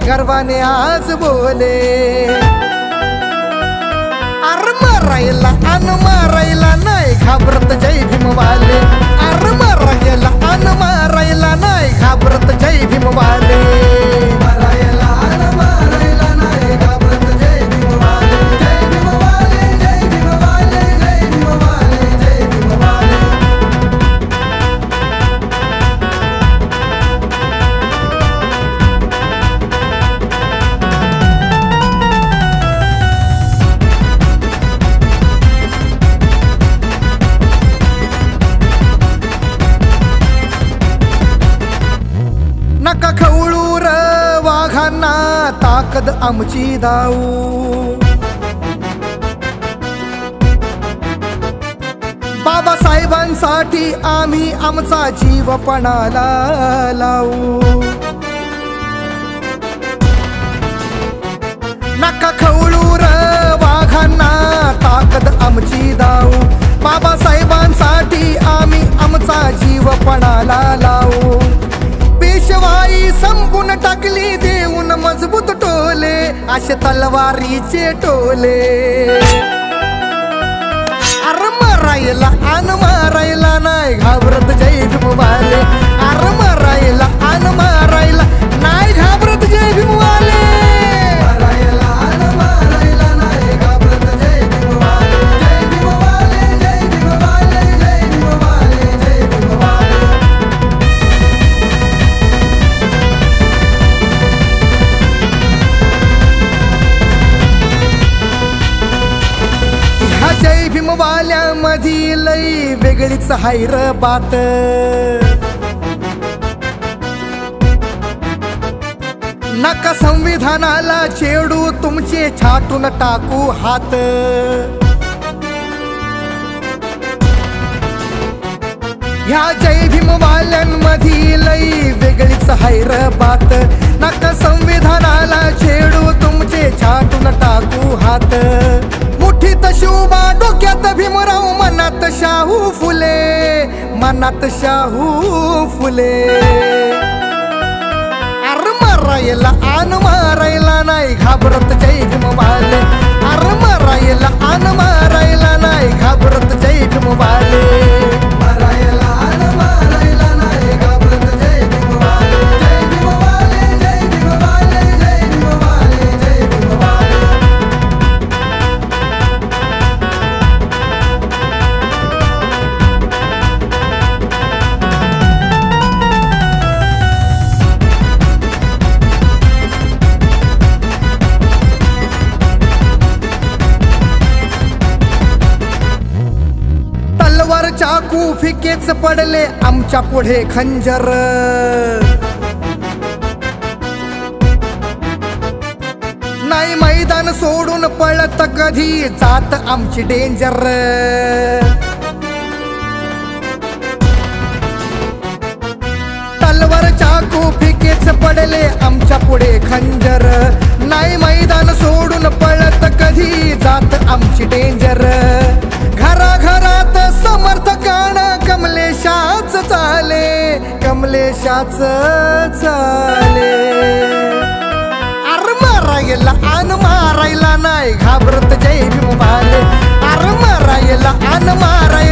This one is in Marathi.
गर्वाने आज बोले। अर मारायला अन मारायला नाही घाबरत जय भीमवाले। अर मारायला अन मारायला नाही घाबरत जय भीमवाले। मारायला अन मारायला नाही घाबरत जय भीमवाले। जय भीमवाले जय भीमवाले जय भीमवाले जय भीमवाले। नका खवळू र वाघांना ताकद आमची दाऊ। बाबासाहेबांसाठी आम्ही आमचा जीव पणाला लावू। नका खवळू र वाघांना ताकद आमची दाऊ। बाबासाहेबांसाठी आम्ही आमचा जीव पणाला लावू। पेशवाई संपून टाकली देऊन मजबूत टोले, असे तलवारीचे टोले। अर मारायला अन मारायला नाही घाबरत जय भीमवाले। अर मारायला अन मारायला नाही घाबरत जय भीमवाले। मारायला अन मारायला नाही घाबरत जय भीमवाले। जय भीमवाले जय भीमवाले जय भीमवाले जय भीमवाले। ह्या जय भीमवाल्यामधी लई वेगळीच हाय र बात। नका संविधानाला छेडू तुमचे छाटून टाकू हात। ह्या जय भीमवाल्यांमधी लई वेगळीच हाय र बात। नका संविधानाला छेडू तुमचे छाटून टाकू हात। मुठीत शिवबा डोक्यात भीमराव मनात शाहू फुले, मनात शाहू फुले। अर मारायला अन मारायला नाही घाबरत जय भीमवाले। अर मारायला अन मारायला नाही घाबरत जय भीमवाले। मारायला अन मारायला नाही घाबरत जय भीमवाले। जय भीमवाले जय भीमवाले जय भीमवाले जय भीमवाले। तलवार चाकू फिकेच पडले आमच्या पुढे खंजर। नाही मैदान सोडून पळत कधी जात आमची डेंजर। तलवार चाकू फिकेच पडले आमच्या पुढे खंजर। नाही मैदान सोडून पळत कधी जात आमची डेंजर। घराघरात समर्थकानं कमलेशाच चाले, कमलेशाच चाले। अर मारायला अन मारायला नाही घाबरत जय भीमवाले। अर मारायला अन मारायला